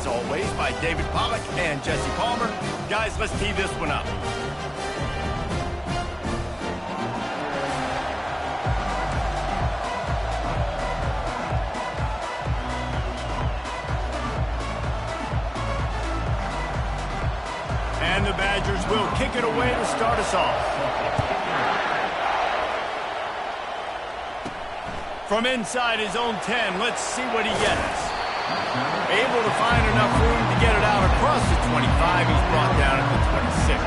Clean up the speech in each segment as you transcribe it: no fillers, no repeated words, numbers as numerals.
as always, by David Pollack and Jesse Palmer. Guys, let's tee this one up. And the Badgers will kick it away to start us off. From inside his own 10, let's see what he gets. Able to find enough room to get it out across the 25. He's brought down at the 26.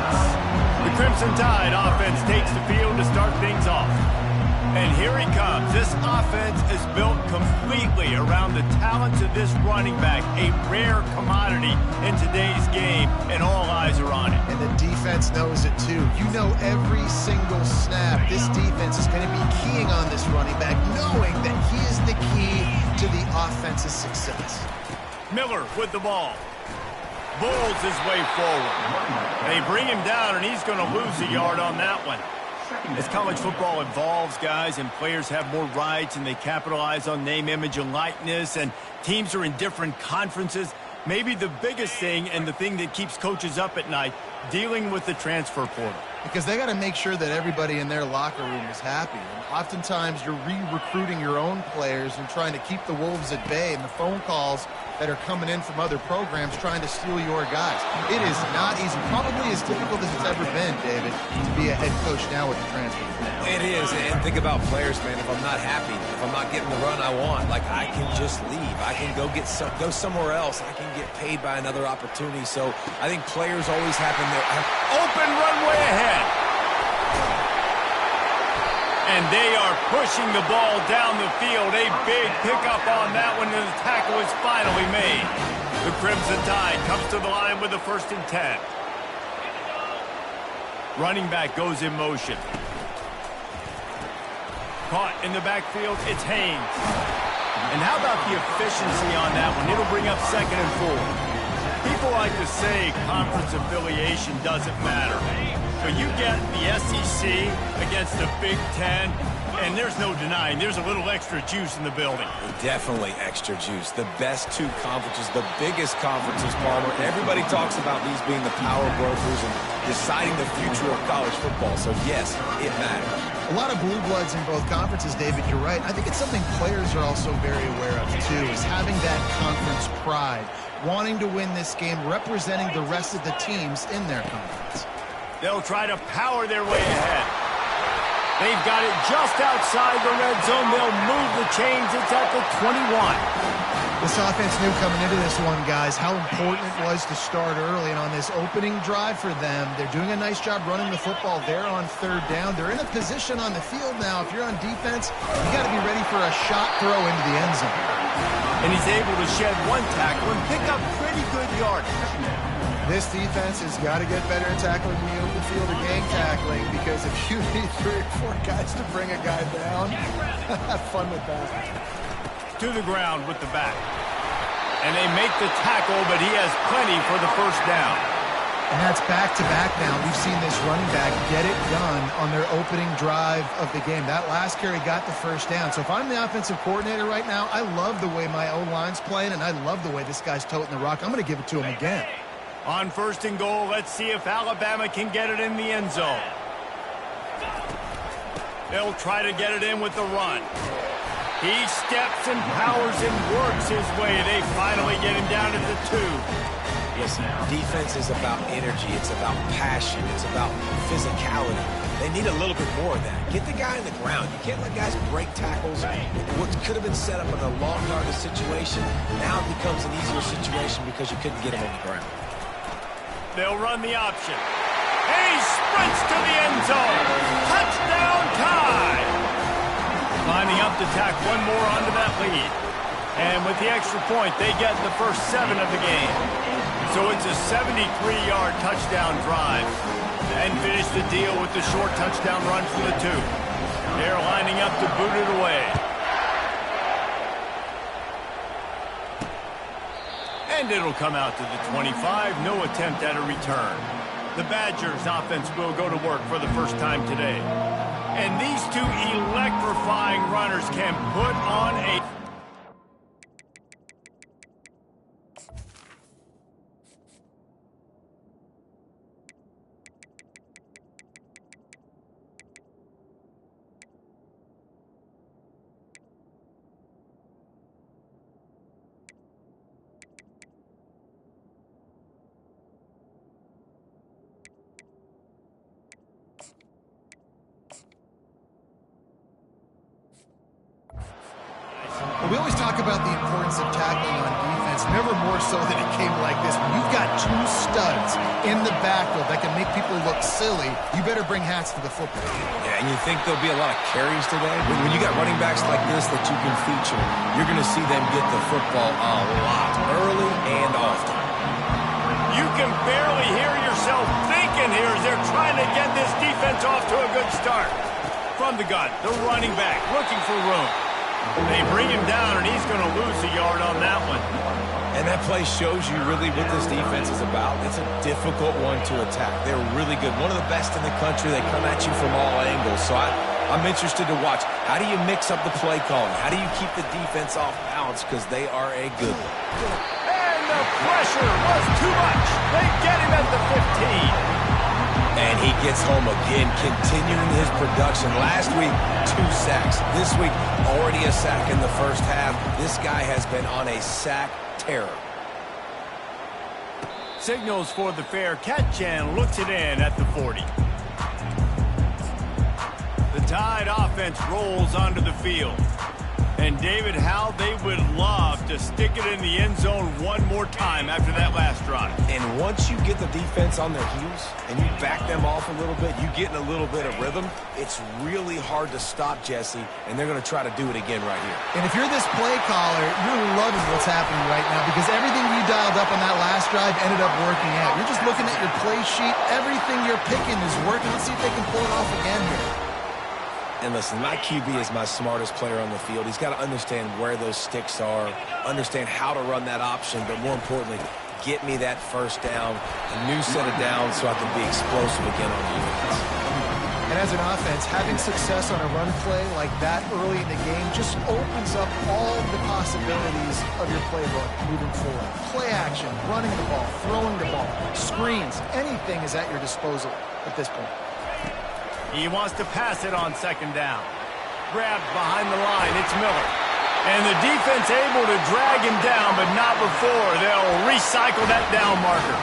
The Crimson Tide offense takes the field to start things off. And here he comes. This offense is built completely around the talents of this running back, a rare commodity in today's game, and all eyes are on it. And the defense knows it too. You know every single snap, this defense is going to be keying on this running back, knowing that he is the key to the offense's success. Miller with the ball. Bulls his way forward. They bring him down, and he's going to lose a yard on that one. As college football evolves, guys, and players have more rights and they capitalize on name, image, and likeness, and teams are in different conferences, maybe the biggest thing and the thing that keeps coaches up at night, dealing with the transfer portal. Because they got to make sure that everybody in their locker room is happy. And oftentimes you're re-recruiting your own players and trying to keep the Wolves at bay, and the phone calls that are coming in from other programs trying to steal your guys. It is not easy. Probably as difficult as it's ever been, David, to be a head coach now with the transfer. It is, and think about players, man. If I'm not happy, if I'm not getting the run I want, like, I can just leave. I can go somewhere else. I can get paid by another opportunity. So I think players always have open runway ahead. And they are pushing the ball down the field. A big pickup on that one, and the tackle is finally made. The Crimson Tide comes to the line with the 1st and 10. Running back goes in motion. Caught in the backfield, it's Haynes. And how about the efficiency on that one? It'll bring up 2nd and 4. People like to say conference affiliation doesn't matter. But you get the SEC against the Big Ten, and there's no denying there's a little extra juice in the building. Definitely extra juice. The best two conferences, the biggest conferences, Palmer. Everybody talks about these being the power brokers and deciding the future of college football. So, yes, it matters. A lot of blue bloods in both conferences, David, you're right. I think it's something players are also very aware of, too, is having that conference pride, wanting to win this game, representing the rest of the teams in their conference. They'll try to power their way ahead. They've got it just outside the red zone. They'll move the chains. It's at the 21. This offense knew coming into this one, guys, how important it was to start early. And on this opening drive for them, they're doing a nice job running the football there on 3rd down. They're in a position on the field now. If you're on defense, you got to be ready for a shot throw into the end zone. And he's able to shed one tackle and pick up pretty good yardage. This defense has got to get better at tackling in the open field or gang tackling, because if you need 3 or 4 guys to bring a guy down, have fun with that. To the ground with the back. And they make the tackle, but he has plenty for the 1st down. And that's back-to-back now. We've seen this running back get it done on their opening drive of the game. That last carry got the 1st down. So if I'm the offensive coordinator right now, I love the way my O-line's playing, and I love the way this guy's toting the rock. I'm going to give it to him again. On 1st and goal, let's see if Alabama can get it in the end zone. They'll try to get it in with the run. He steps and powers and works his way. They finally get him down at the 2. Listen, defense is about energy. It's about passion. It's about physicality. They need a little bit more of that. Get the guy on the ground. You can't let guys break tackles. What could have been set up in a long yardage situation, now it becomes an easier situation because you couldn't get him on the ground. They'll run the option. And he sprints to the end zone. Touchdown Tide! Lining up to tack one more onto that lead. And with the extra point, they get the first 7 of the game. So it's a 73-yard touchdown drive. And finish the deal with the short touchdown run from the 2. They're lining up to boot it away. And it'll come out to the 25. No attempt at a return. The Badgers offense will go to work for the first time today. And these 2 electrifying runners can put on a... talk about the importance of tackling on defense, never more so than it came like this. When you've got two studs in the backfield that can make people look silly, you better bring hats to the football. Yeah, and you think there'll be a lot of carries today? When you got running backs like this that you can feature, you're going to see them get the football a lot, early and often. You can barely hear yourself thinking here as they're trying to get this defense off to a good start. From the gun, the running back looking for room. They bring him down, and he's going to lose a yard on that one. And that play shows you really what this defense is about. It's a difficult one to attack. They're really good. One of the best in the country. They come at you from all angles. So I'm interested to watch. How do you mix up the play calling? How do you keep the defense off balance? Because they are a good one. And the pressure was too much. They get him at the 15. And he gets home again, continuing his production. Last week, 2 sacks. This week, already a sack in the first half. This guy has been on a sack terror. Signals for the fair catch and looks it in at the 40. The Tide offense rolls onto the field. And David, how they would love to stick it in the end zone one more time after that last drive. And once you get the defense on their heels and you back them off a little bit, you get in a little bit of rhythm, it's really hard to stop, Jesse, and they're going to try to do it again right here. And if you're this play caller, you're loving what's happening right now because everything you dialed up on that last drive ended up working out. You're just looking at your play sheet. Everything you're picking is working. Let's see if they can pull it off again here. And listen, my QB is my smartest player on the field. He's got to understand where those sticks are, understand how to run that option, but more importantly, get me that first down, a new set of downs so I can be explosive again on defense. And as an offense, having success on a run play like that early in the game just opens up all the possibilities of your playbook moving forward. Play action, running the ball, throwing the ball, screens, anything is at your disposal at this point. He wants to pass it on second down. Grabbed behind the line, it's Miller. And the defense able to drag him down, but not before they'll recycle that down marker.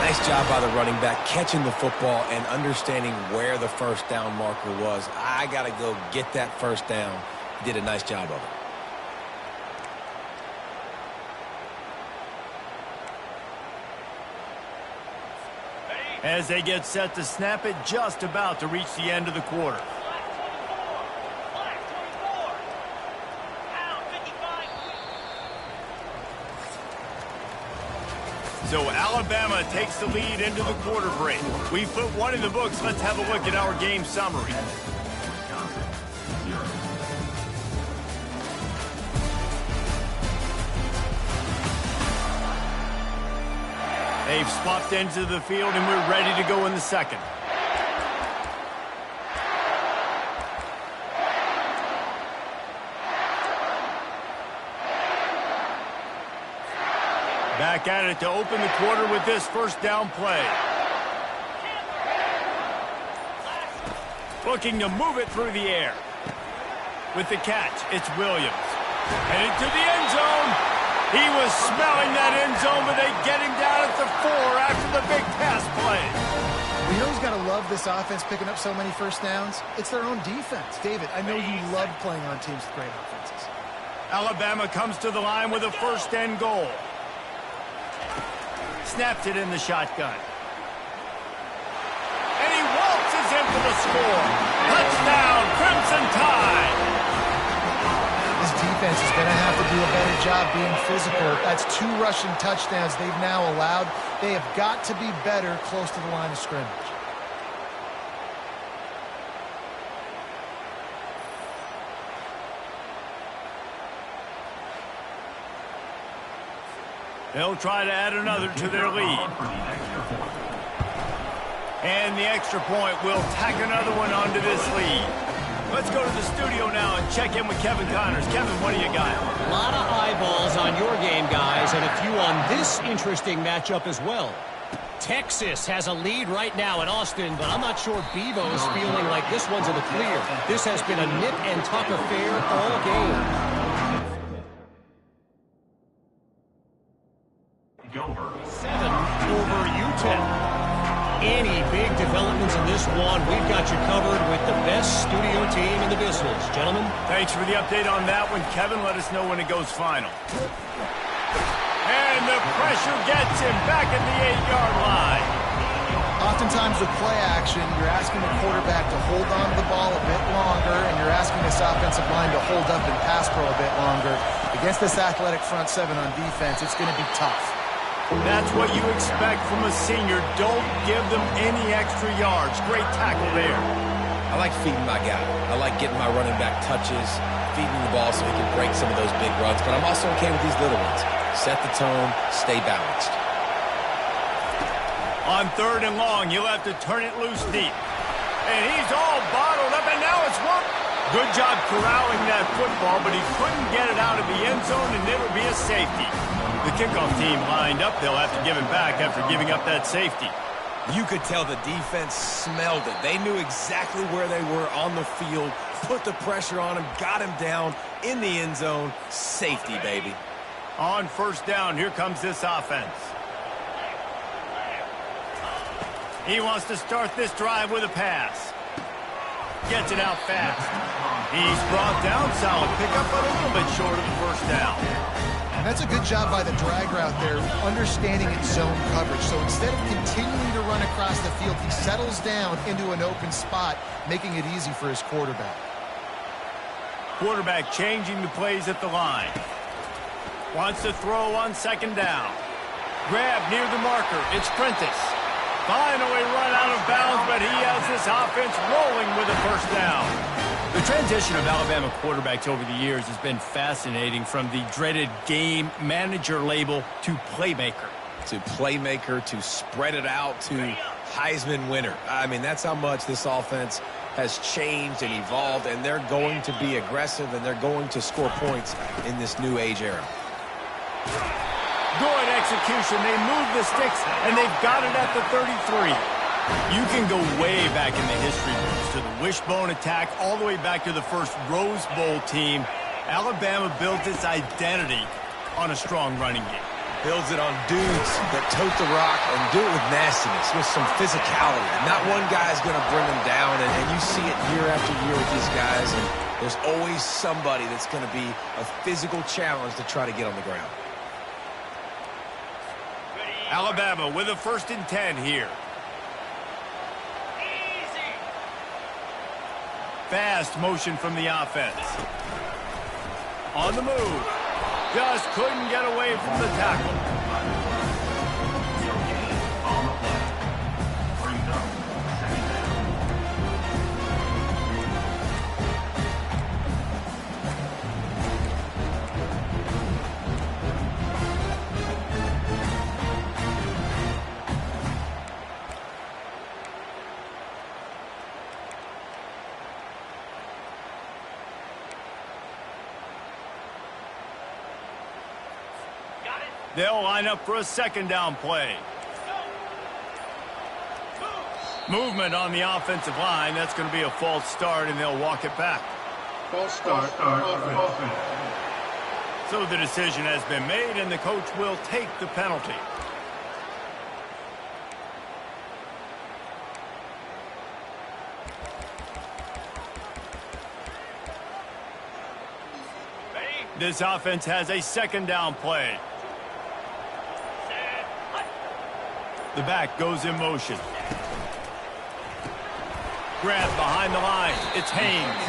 Nice job by the running back, catching the football and understanding where the first down marker was. I got to go get that first down. He did a nice job of it. As they get set to snap it, just about to reach the end of the quarter. So Alabama takes the lead into the quarter break. We put one in the books. Let's have a look at our game summary. They've swapped into the field, and we're ready to go in the second. Back at it to open the quarter with this first down play. Looking to move it through the air. With the catch, it's Williams. Headed to the end zone. He was smelling that end zone, but they get him down at the 4 after the big pass play. You know who's got to love this offense picking up so many first downs? It's their own defense. David, I know you love playing on teams with great offenses. Alabama comes to the line with a first and goal. Snaps it in the shotgun. And he waltzes in for the score. Touchdown, Crimson Tide. This defense is going to have to do a better job being physical. That's 2 rushing touchdowns they've now allowed. They have got to be better close to the line of scrimmage. They'll try to add another to their lead. And the extra point will tack another one onto this lead. Let's go to the studio now and check in with Kevin Connors. Kevin, what do you got? A lot of eyeballs on your game, guys, and a few on this interesting matchup as well. Texas has a lead right now in Austin, but I'm not sure Bevo is feeling like this one's in the clear. This has been a nip and tuck affair all game. 7 over UTEP. any big developments in this one, we've got you covered with the best studio team in the business. Gentlemen. Thanks for the update on that one, Kevin. Let us know when it goes final. And the pressure gets him back at the 8-yard line. Oftentimes with play action, you're asking the quarterback to hold on to the ball a bit longer, and you're asking this offensive line to hold up and pass pro a bit longer. Against this athletic front seven on defense, it's going to be tough. That's what you expect from a senior. Don't give them any extra yards. Great tackle there. I like feeding my guy. I like getting my running back touches, feeding the ball so he can break some of those big runs, but I'm also okay with these little ones. Set the tone, stay balanced. On 3rd and long, he'll have to turn it loose deep. And he's all bottled up, and now it's work. Good job corralling that football, but he couldn't get it out of the end zone, and it'll be a safety. The kickoff team lined up. They'll have to give him back after giving up that safety. You could tell the defense smelled it. They knew exactly where they were on the field, put the pressure on him, got him down in the end zone. Safety, baby. On 1st down, here comes this offense. He wants to start this drive with a pass. Gets it out fast. He's brought down. Solid pickup, but a little bit short of the 1st down. And that's a good job by the drag route there, understanding its zone coverage. So instead of continuing to run across the field, he settles down into an open spot, making it easy for his quarterback. Quarterback changing the plays at the line. Wants to throw on 2nd down. Grab near the marker. It's Prentice. Finally run out of bounds, but he has this offense rolling with a 1st down. The transition of Alabama quarterbacks over the years has been fascinating, from the dreaded game manager label to playmaker. To playmaker, to spread it out, to Heisman winner. I mean, that's how much this offense has changed and evolved, and they're going to be aggressive, and they're going to score points in this new age era. Good execution. They move the sticks, and they've got it at the 33. You can go way back in the history books to the wishbone attack, all the way back to the first Rose Bowl team. Alabama built its identity on a strong running game. Builds it on dudes that tote the rock and do it with nastiness, with some physicality. Not one guy's going to bring them down, and you see it year after year with these guys, and there's always somebody that's going to be a physical challenge to try to get on the ground. Alabama with a 1st and 10 here. Fast motion from the offense. On the move. Just couldn't get away from the tackle. They'll line up for a 2nd down play. Movement on the offensive line. That's going to be a false start, and they'll walk it back. False start. Offense. So the decision has been made, and the coach will take the penalty. This offense has a 2nd down play. The back goes in motion. Grab behind the line. It's Haynes.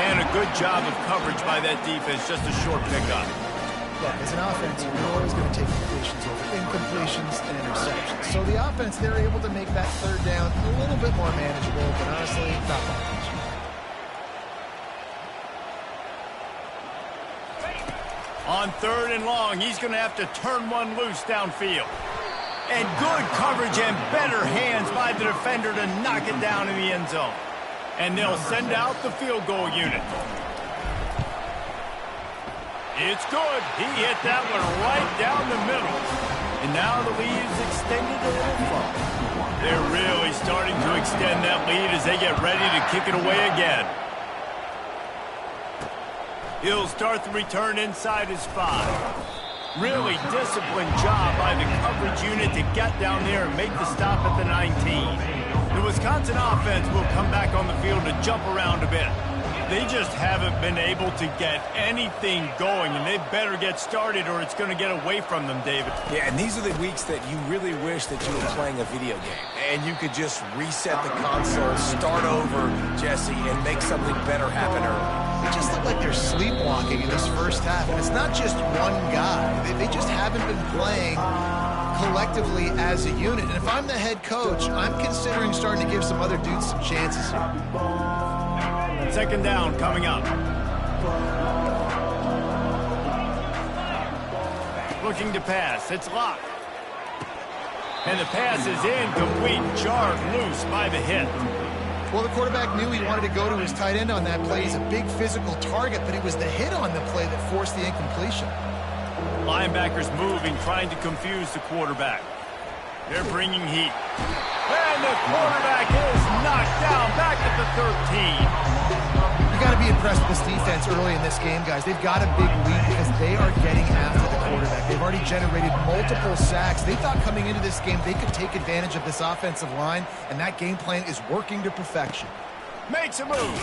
And a good job of coverage by that defense. Just a short pickup. Yeah, as an offense, you're always going to take completions over incompletions and interceptions. So the offense, they're able to make that 3rd down a little bit more manageable, but honestly, not much. On 3rd and long, he's going to have to turn one loose downfield. And good coverage and better hands by the defender to knock it down in the end zone. And they'll send out the field goal unit. It's good. He hit that one right down the middle. And now the lead is extended a little further. They're really starting to extend that lead as they get ready to kick it away again. He'll start the return inside his 5. Really disciplined job by the coverage unit to get down there and make the stop at the 19. The Wisconsin offense will come back on the field to jump around a bit. They just haven't been able to get anything going, and they better get started or it's going to get away from them, David. Yeah, and these are the weeks that you really wish that you were playing a video game and you could just reset the console, start over, Jesse, and make something better happen early. They just look like they're sleepwalking in this first half, and it's not just one guy. They just haven't been playing collectively as a unit. And if I'm the head coach, I'm considering starting to give some other dudes some chances here. Second down coming up. Looking to pass. It's Locke. And the pass is incomplete. Jarred loose by the hit. Well, the quarterback knew he wanted to go to his tight end on that play. He's a big physical target, but it was the hit on the play that forced the incompletion. Linebackers moving, trying to confuse the quarterback. They're bringing heat. And the quarterback is knocked down back at the 13. You got to be impressed with this defense early in this game, guys. They've got a big lead because they are getting after the quarterback. They've already generated multiple sacks. They thought coming into this game they could take advantage of this offensive line, and that game plan is working to perfection. Makes a move.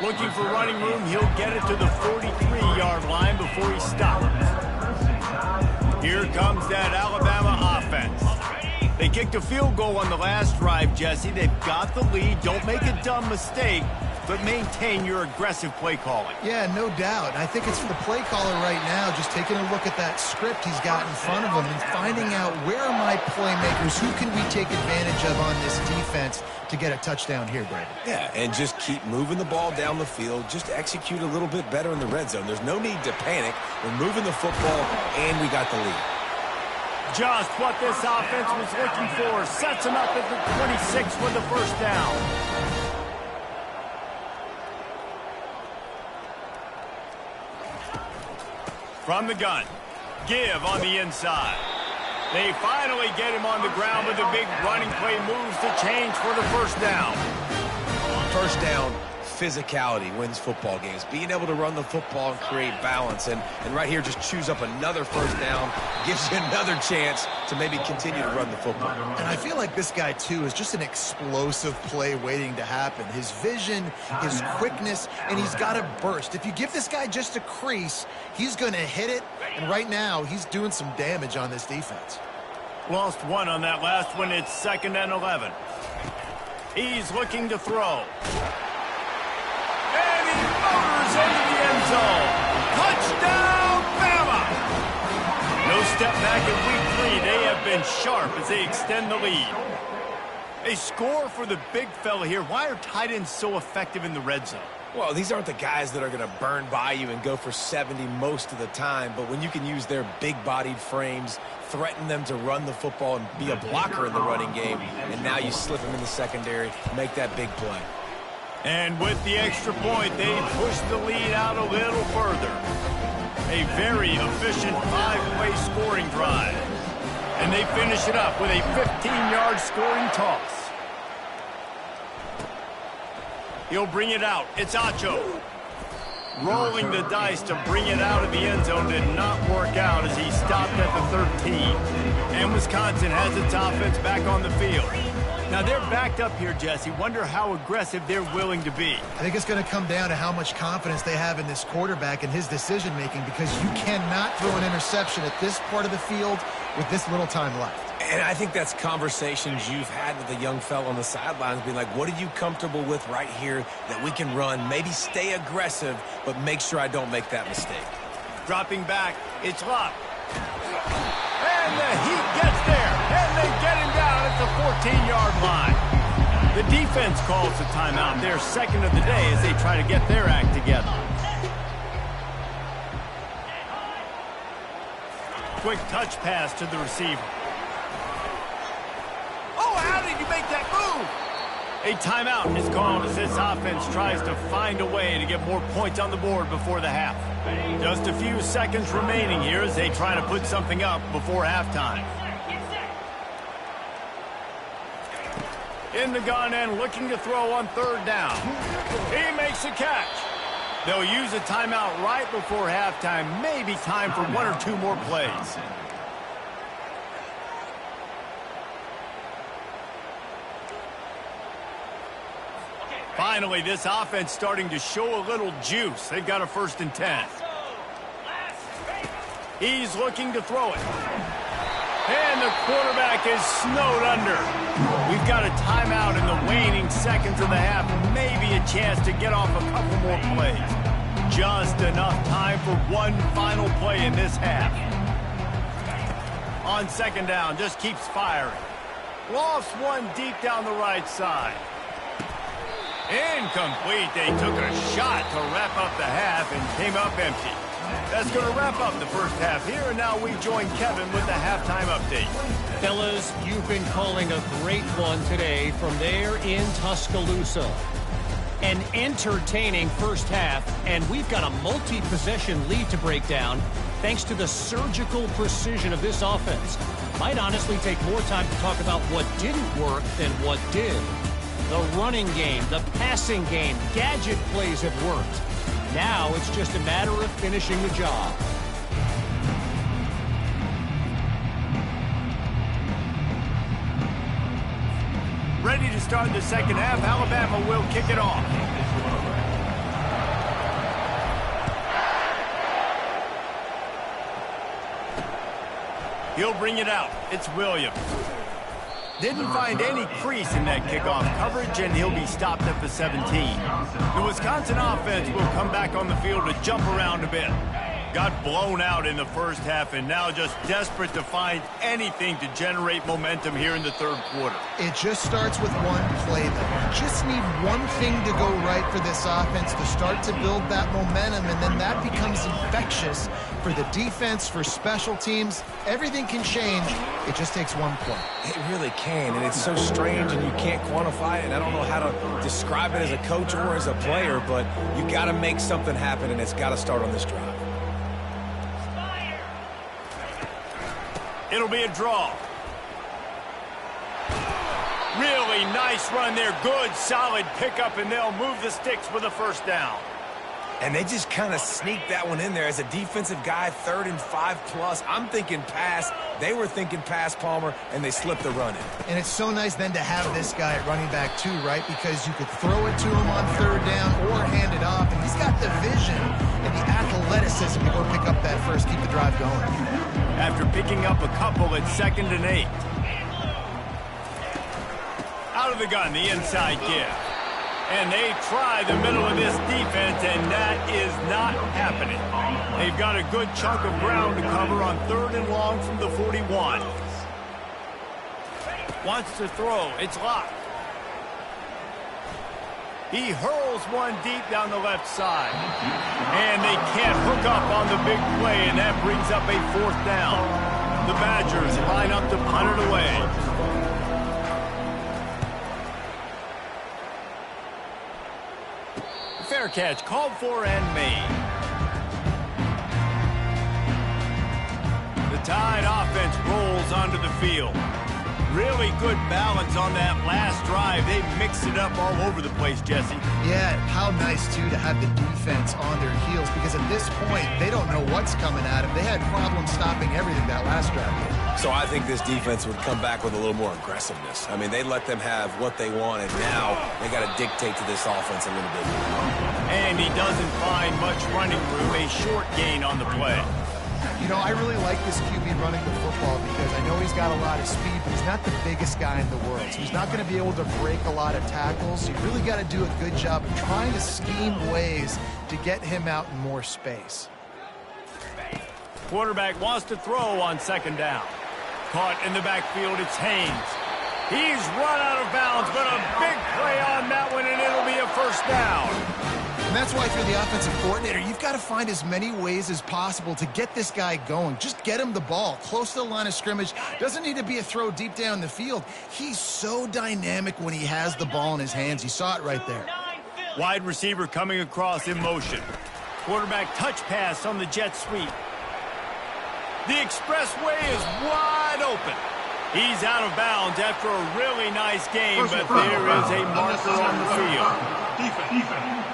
Looking for running room. He'll get it to the 43-yard line before he stops. Here comes that Alabama offense. They kicked a field goal on the last drive, Jesse. They've got the lead. Don't make a dumb mistake, but maintain your aggressive play calling. Yeah, no doubt. I think it's for the play caller right now, just taking a look at that script he's got in front of him and finding out where are my playmakers, who can we take advantage of on this defense to get a touchdown here, Brandon. Yeah, and just keep moving the ball down the field. Just execute a little bit better in the red zone. There's no need to panic. We're moving the football, and we got the lead. Just what this offense was looking for. Sets him up at the 26 with the first down. From the gun. Give on the inside. They finally get him on the ground with a big running play moves to change for the first down. First down, physicality wins football games. Being able to run the football and create balance. And right here, just choose up another first down. Gives you another chance to maybe continue to run the football. And I feel like this guy, too, is just an explosive play waiting to happen. His vision, his quickness, and he's got a burst. If you give this guy just a crease, he's going to hit it. And right now, he's doing some damage on this defense. Lost one on that last one. It's 2nd and 11. He's looking to throw. And he motors into the end zone. Touchdown, Bama! No step back in week 3. They have been sharp as they extend the lead. A score for the big fella here. Why are tight ends so effective in the red zone? Well, these aren't the guys that are going to burn by you and go for 70 most of the time, but when you can use their big-bodied frames, threaten them to run the football and be a blocker in the running game, and now you slip them in the secondary, make that big play. And with the extra point, they push the lead out a little further. A very efficient 5-play scoring drive. And they finish it up with a 15-yard scoring toss. He'll bring it out. It's Acho. Rolling the dice to bring it out of the end zone did not work out as he stopped at the 13. And Wisconsin has its offense back on the field. Now they're backed up here, Jesse. Wonder how aggressive they're willing to be. I think it's going to come down to how much confidence they have in this quarterback and his decision-making, because you cannot throw an interception at this part of the field with this little time left. And I think that's conversations you've had with the young fella on the sidelines, being like, what are you comfortable with right here that we can run? Maybe stay aggressive, but make sure I don't make that mistake. Dropping back, it's Locke. And the heat gets there, and they get him down at the 14-yard line. The defense calls the timeout. They're second of the day as they try to get their act together. Quick touch pass to the receiver. Oh, how did you make that move? A timeout is called as this offense tries to find a way to get more points on the board before the half. Just a few seconds remaining here as they try to put something up before halftime. In the gun and looking to throw on 3rd down. He makes a catch. They'll use a timeout right before halftime. Maybe time for one or two more plays. Finally, this offense starting to show a little juice. They've got a 1st and 10. He's looking to throw it. And the quarterback is snowed under. We've got a timeout in the waning seconds of the half. Maybe a chance to get off a couple more plays. Just enough time for one final play in this half. On 2nd down, just keeps firing. Lost one deep down the right side. Incomplete. They took a shot to wrap up the half and came up empty. That's going to wrap up the first half here, and now we join Kevin with the halftime update. Fellas, you've been calling a great one today from there in Tuscaloosa. An entertaining first half, and we've got a multi-possession lead to break down thanks to the surgical precision of this offense. Might honestly take more time to talk about what didn't work than what did. The running game, the passing game, gadget plays have worked. Now it's just a matter of finishing the job. Ready to start the second half. Alabama will kick it off. He'll bring it out. It's Williams. Didn't find any crease in that kickoff coverage, and he'll be stopped at the 17. The Wisconsin offense will come back on the field to jump around a bit. Got blown out in the first half, and now just desperate to find anything to generate momentum here in the third quarter. It just starts with one play, though. You just need one thing to go right for this offense to start to build that momentum, and then that becomes infectious for the defense, for special teams. Everything can change. It just takes one play. It really can, and it's so strange, and you can't quantify it. And I don't know how to describe it as a coach or as a player, but you got to make something happen, and it's got to start on this drive. It'll be a draw. Really nice run there. Good, solid pickup, and they'll move the sticks with a 1st down. And they just kind of sneaked that one in there. As a defensive guy, 3rd and 5+. I'm thinking pass. They were thinking pass, Palmer, and they slipped the run in. And it's so nice then to have this guy at running back too, right? Because you could throw it to him on 3rd down or hand it off. And he's got the vision and the athleticism to go pick up that first, keep the drive going. After picking up a couple at 2nd and 8. Out of the gun, the inside give. And they try the middle of this defense, and that is not happening. They've got a good chunk of ground to cover on 3rd and long from the 41. Wants to throw. It's locked. He hurls one deep down the left side. And they can't hook up on the big play, and that brings up a 4th down. The Badgers line up to punt it away. Fair catch called for and made. The Tide offense rolls onto the field. Really good balance on that last drive. They mixed it up all over the place, Jesse. Yeah, how nice, too, to have the defense on their heels, because at this point, they don't know what's coming at them. They had problems stopping everything that last drive. So I think this defense would come back with a little more aggressiveness. I mean, they let them have what they wanted. Now they got to dictate to this offense a little bit more. And he doesn't find much running room. A short gain on the play. You know, I really like this QB running the football because I know he's got a lot of speed, but he's not the biggest guy in the world. So he's not going to be able to break a lot of tackles. You really got to do a good job of trying to scheme ways to get him out in more space. Quarterback wants to throw on 2nd down. Caught in the backfield, it's Haynes. He's run out of bounds, but a big play on that one, and it'll be a 1st down. And that's why if you're the offensive coordinator, you've got to find as many ways as possible to get this guy going. Just get him the ball close to the line of scrimmage. Doesn't need to be a throw deep down the field. He's so dynamic when he has the ball in his hands. You saw it right there. Wide receiver coming across in motion. Quarterback touch pass on the jet sweep. The expressway is wide open. He's out of bounds after a really nice game, but there is a marker on the field. Defense.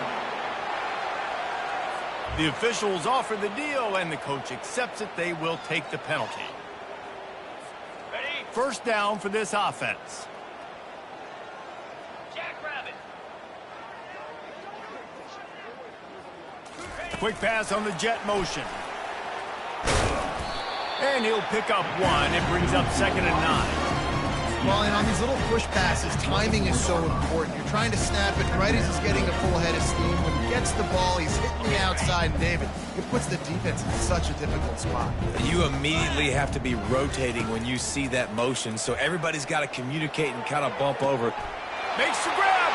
The officials offer the deal, and the coach accepts it. They will take the penalty. First down for this offense. Quick pass on the jet motion. And he'll pick up one. It brings up 2nd and 9. Well, and on these little push passes, timing is so important. You're trying to snap it right as he's getting a full head of steam. When he gets the ball, he's hitting the outside, and David, it puts the defense in such a difficult spot. You immediately have to be rotating when you see that motion, so everybody's got to communicate and kind of bump over. Makes the grab.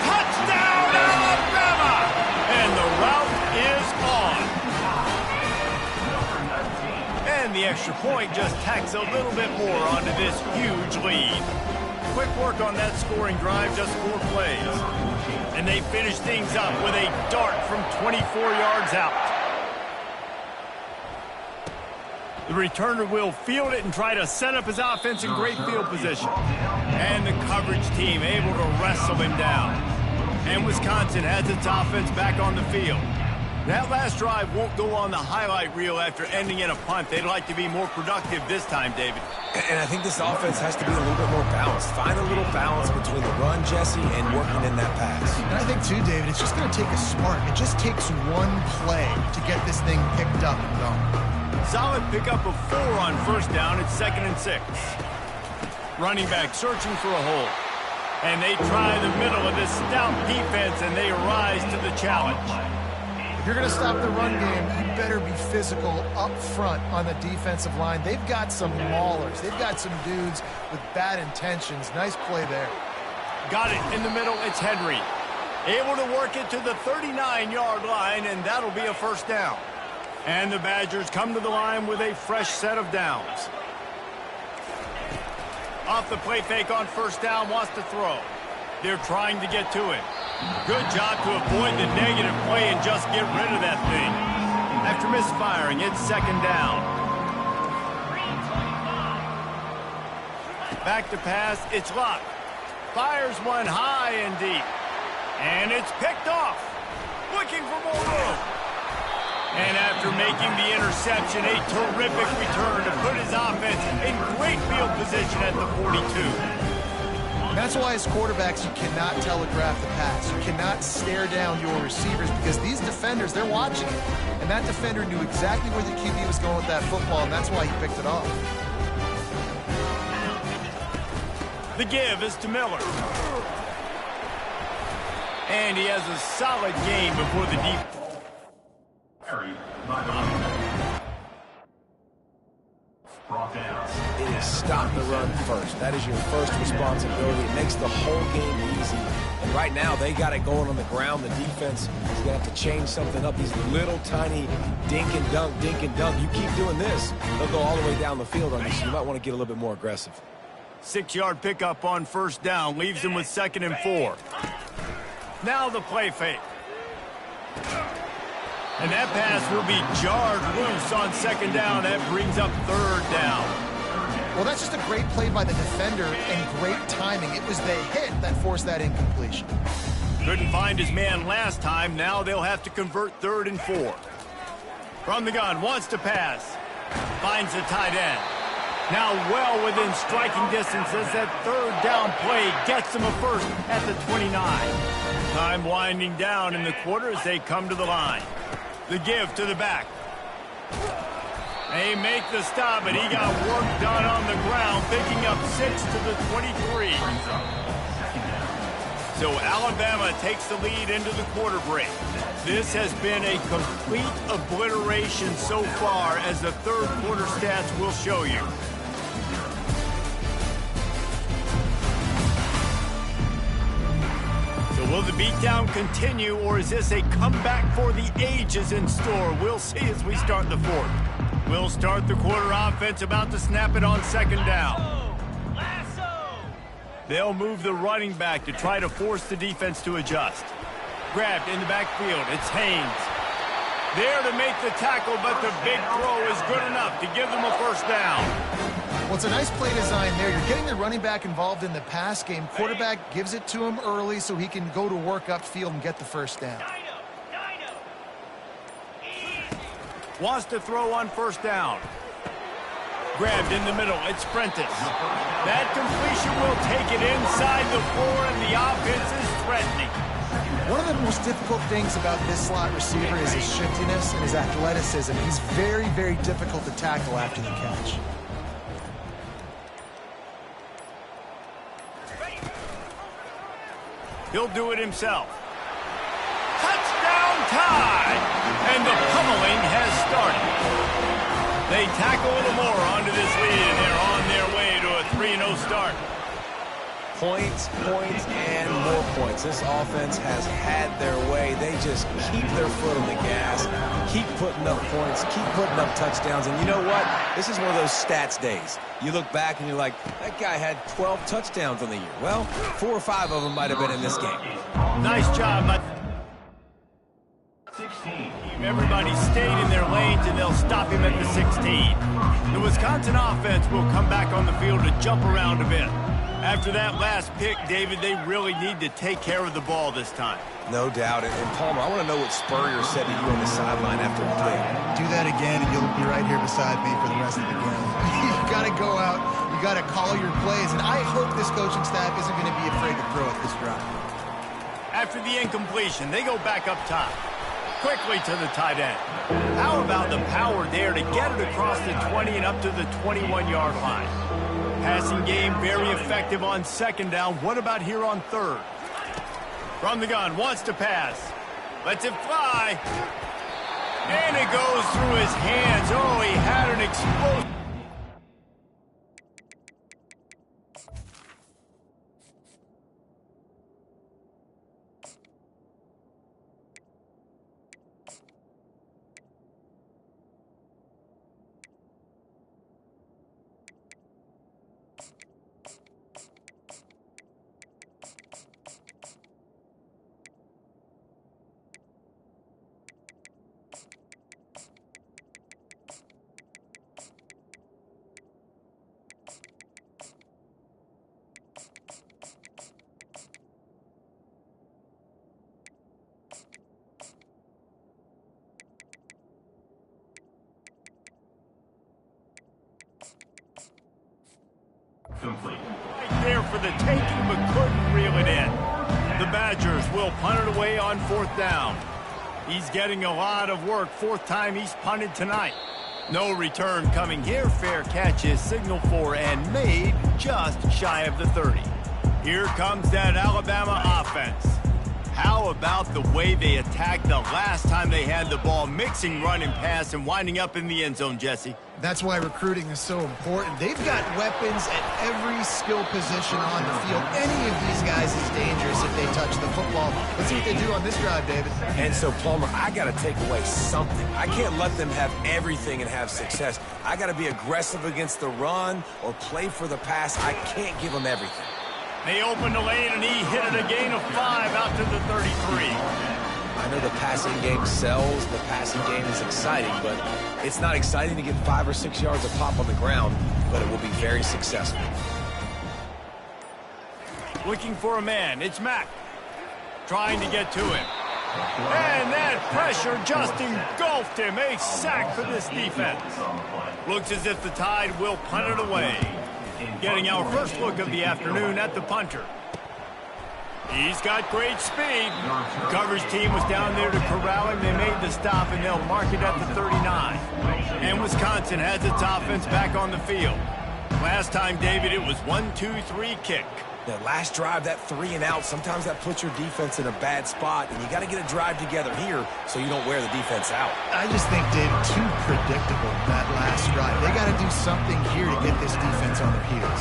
Touchdown, Alabama! And the route is on. And the extra point just tacks a little bit more onto this huge lead. Quick work on that scoring drive, just 4 plays. And they finish things up with a dart from 24 yards out. The returner will field it and try to set up his offense in great field position. And the coverage team able to wrestle him down. And Wisconsin has its offense back on the field. That last drive won't go on the highlight reel after ending in a punt. They'd like to be more productive this time, David. And I think this offense has to be a little bit more balanced. Find a little balance between the run, Jesse, and working in that pass. And I think, too, David, it's just going to take a spark. It just takes one play to get this thing picked up and going. Solid pickup of 4 on first down. It's 2nd and 6. Running back searching for a hole. And they try the middle of this stout defense, and they rise to the challenge. If you're going to stop the run game, you better be physical up front on the defensive line. They've got some maulers. They've got some dudes with bad intentions. Nice play there. Got it in the middle. It's Henry. Able to work it to the 39-yard line, and that'll be a first down. And the Badgers come to the line with a fresh set of downs. Off the play fake on first down, wants to throw. They're trying to get to it. Good job to avoid the negative play and just get rid of that thing. After misfiring, it's 2nd down. Back to pass, it's Luck. Fires one high and deep. And it's picked off. Looking for more room. And after making the interception, a terrific return to put his offense in great field position at the 42. That's why as quarterbacks, you cannot telegraph the pass. You cannot stare down your receivers because these defenders, they're watching it. And that defender knew exactly where the QB was going with that football, and that's why he picked it off. The give is to Miller. And he has a solid game before the deep. It is stop the run first. That is your first responsibility. It makes the whole game easy. And right now, they got it going on the ground. The defense is going to have to change something up. These little tiny dink and dunk, dink and dunk. You keep doing this, they'll go all the way down the field on you, so you might want to get a little bit more aggressive. 6-yard pickup on first down leaves them with 2nd and 4. Now the play fake. And that pass will be jarred loose on 2nd down. That brings up 3rd down. Well, that's just a great play by the defender and great timing. It was the hit that forced that incompletion. Couldn't find his man last time. Now they'll have to convert 3rd and 4. From the gun, wants to pass. Finds the tight end. Now well within striking distance as that 3rd down play gets him a first at the 29. Time winding down in the quarter as they come to the line. The give to the back. They make the stop, and he got work done on the ground, picking up 6 to the 23. So Alabama takes the lead into the quarter break. This has been a complete obliteration so far, as the 3rd quarter stats will show you. So will the beatdown continue, or is this a comeback for the ages in store? We'll see as we start the 4th. We'll start the quarter offense, about to snap it on 2nd down. They'll move the running back to try to force the defense to adjust. Grabbed in the backfield, it's Haynes. There to make the tackle, but the big throw is good enough to give them a first down. Well, it's a nice play design there. You're getting the running back involved in the pass game. Quarterback gives it to him early so he can go to work upfield and get the first down. Wants to throw on first down. Grabbed in the middle. It's Prentice. That completion will take it inside the 4, and the offense is threatening. One of the most difficult things about this slot receiver is his shiftiness and his athleticism. He's very, very difficult to tackle after the catch. He'll do it himself. Touchdown tie! And the pummeling has started. They tackle a little more onto this lead, and they're on their way to a 3-0 start. Points, points, and more points. This offense has had their way. They just keep their foot on the gas, keep putting up points, keep putting up touchdowns. And you know what? This is one of those stats days. You look back and you're like, that guy had 12 touchdowns on the year. Well, 4 or 5 of them might have been in this game. Nice job, but 16. Everybody stayed in their lanes, and they'll stop him at the 16. The Wisconsin offense will come back on the field to jump around a bit. After that last pick, David, they really need to take care of the ball this time. No doubt. And Palmer, I want to know what Spurrier said to you on the sideline after the play. Do that again, and you'll be right here beside me for the rest of the game. You got to go out. You got to call your plays, and I hope this coaching staff isn't going to be afraid to throw at this drive. After the incompletion, they go back up top. Quickly to the tight end. How about the power there to get it across the 20 and up to the 21-yard line? Passing game very effective on second down. What about here on third? From the gun, wants to pass. Lets it fly. And it goes through his hands. Oh, he had an explosion. Complete. Right there for the taking, but couldn't reel it in. The Badgers will punt it away on fourth down. He's getting a lot of work. 4th time he's punted tonight. No return coming here. Fair catch is signaled for and made just shy of the 30. Here comes that Alabama offense. How about the way they attacked the last time they had the ball, mixing run and pass and winding up in the end zone, Jesse? That's why recruiting is so important. They've got weapons at every skill position on the field. Any of these guys is dangerous if they touch the football. Let's see what they do on this drive, David. And so, Palmer, I got to take away something. I can't let them have everything and have success. I got to be aggressive against the run or play for the pass. I can't give them everything. They opened the lane, and he hit it a gain of 5 out to the 33. I know the passing game sells, the passing game is exciting, but it's not exciting to get 5 or 6 yards of pop on the ground, but it will be very successful. Looking for a man. It's Mack. Trying to get to him. And that pressure just engulfed him. A sack for this defense. Looks as if the Tide will punt it away. Getting our first look of the afternoon at the punter. He's got great speed. The coverage team was down there to corral him. They made the stop, and they'll mark it at the 39. And Wisconsin has its offense back on the field. Last time, David, it was 1-2-3 kick. That last drive, that 3 and out, sometimes that puts your defense in a bad spot, and you got to get a drive together here so you don't wear the defense out. I just think, David, too predictable, that last drive. They got to do something here to get this defense on their heels.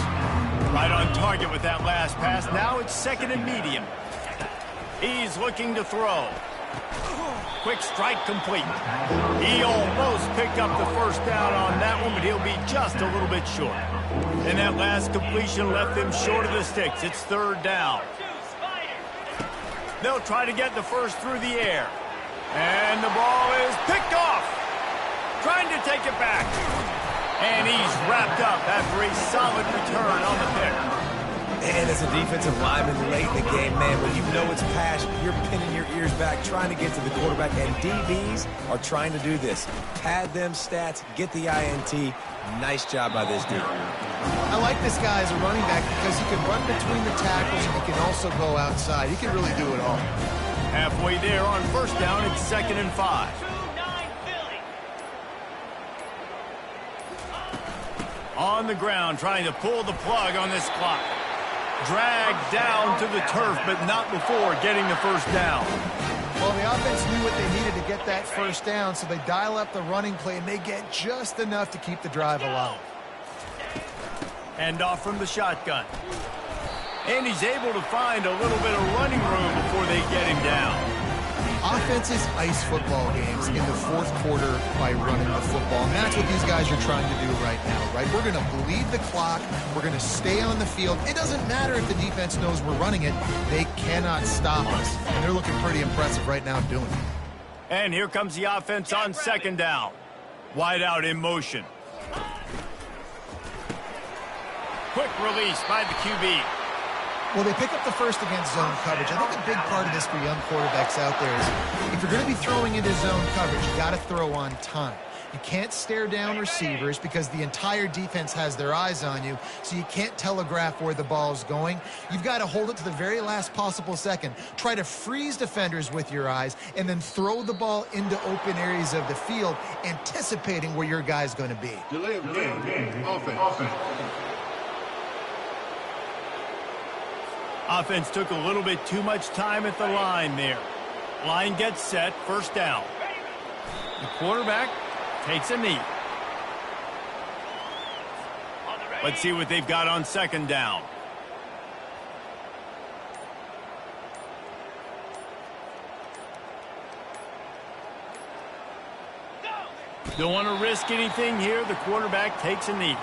Right on target with that last pass. Now it's 2nd and medium. He's looking to throw. Quick strike complete. He almost picked up the first down on that one, but he'll be just a little bit short. And that last completion left them short of the sticks. It's 3rd down. They'll try to get the first through the air. And the ball is picked off. Trying to take it back. And he's wrapped up after a solid return on the pick. And as a defensive lineman late in the game, man, when you know it's passion, you're pinning your ears back, trying to get to the quarterback, and DBs are trying to do this. Pad them stats, get the INT. Nice job by this dude. I like this guy as a running back because he can run between the tackles and he can also go outside. He can really do it all. Halfway there on first down, it's 2nd and 5. On the ground, trying to pull the plug on this clock. Dragged down to the turf, but not before getting the first down. Well, the offense knew what they needed to get that first down, so they dial up the running play, and they get just enough to keep the drive alive. Hand off from the shotgun. And he's able to find a little bit of running room before they get him down. Offenses ice football games in the fourth quarter by running the football, and that's what these guys are trying to do right now, right? We're going to bleed the clock. We're going to stay on the field. It doesn't matter if the defense knows we're running it. They cannot stop us, and they're looking pretty impressive right now doing it. And here comes the offense on 2nd down. Wide out in motion. Quick release by the QB. Well, they pick up the first against zone coverage. I think a big part of this for young quarterbacks out there is if you're going to be throwing into zone coverage, you got to throw on time. You can't stare down receivers because the entire defense has their eyes on you, so you can't telegraph where the ball's going. You've got to hold it to the very last possible second. Try to freeze defenders with your eyes and then throw the ball into open areas of the field, anticipating where your guy's going to be. Delay of game. Offense. Offense took a little bit too much time at the line there. Line gets set, first down. The quarterback takes a knee. Let's see what they've got on 2nd down. Don't want to risk anything here. The quarterback takes a knee.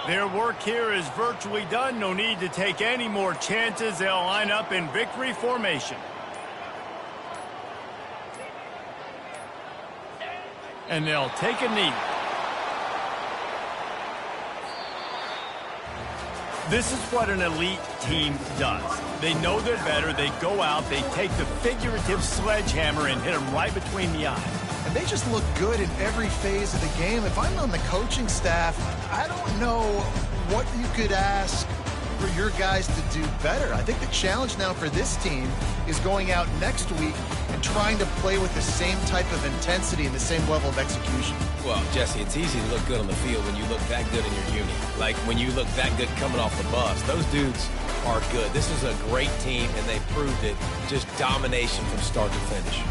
Their work here is virtually done. No need to take any more chances. They'll line up in victory formation. And they'll take a knee. This is what an elite team does. They know they're better. They go out. They take the figurative sledgehammer and hit them right between the eyes. And they just look good in every phase of the game. If I'm on the coaching staff, I don't know what you could ask for your guys to do better. I think the challenge now for this team is going out next week and trying to play with the same type of intensity and the same level of execution. Well, Jesse, it's easy to look good on the field when you look that good in your unit. Like when you look that good coming off the bus. Those dudes are good. This is a great team, and they proved it. Just domination from start to finish.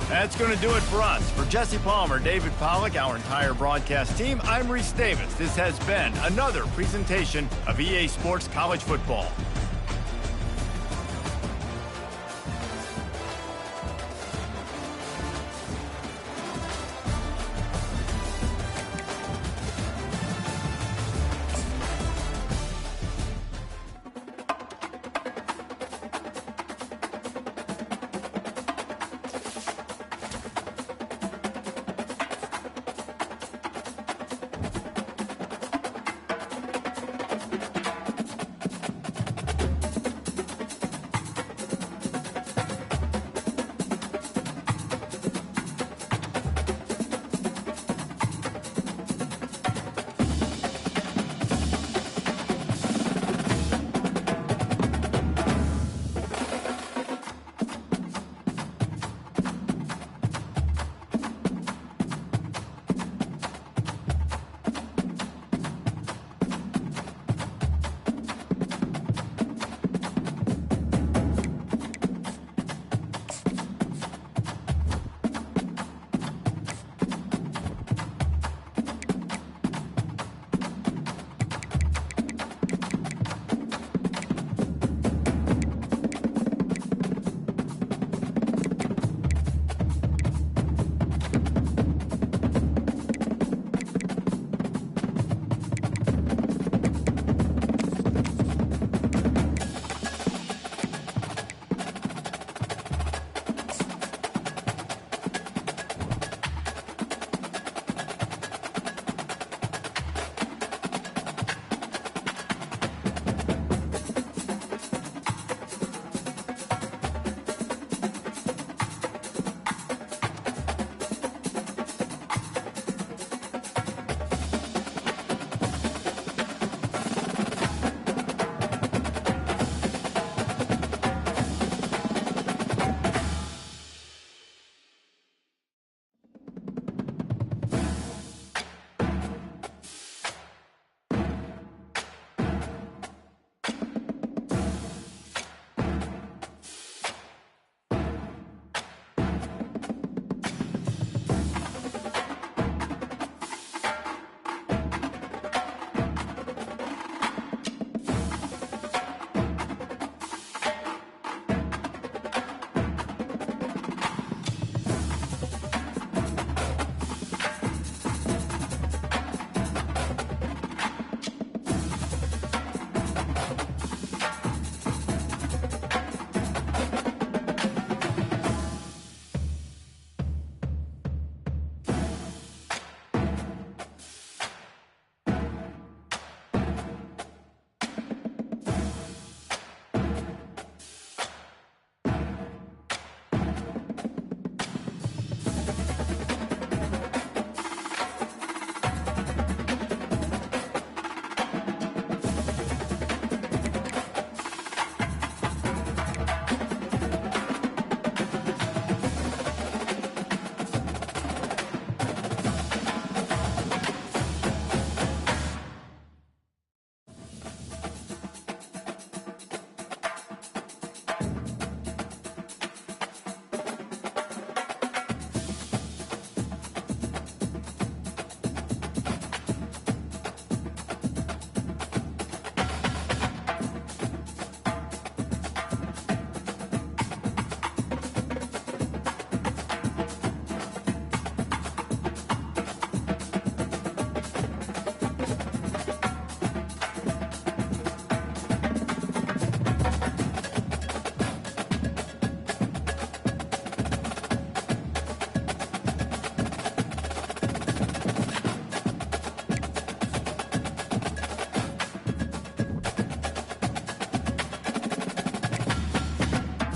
That's going to do it for us. For Jesse Palmer, David Pollack, our entire broadcast team, I'm Reese Davis. This has been another presentation of EA Sports College Football.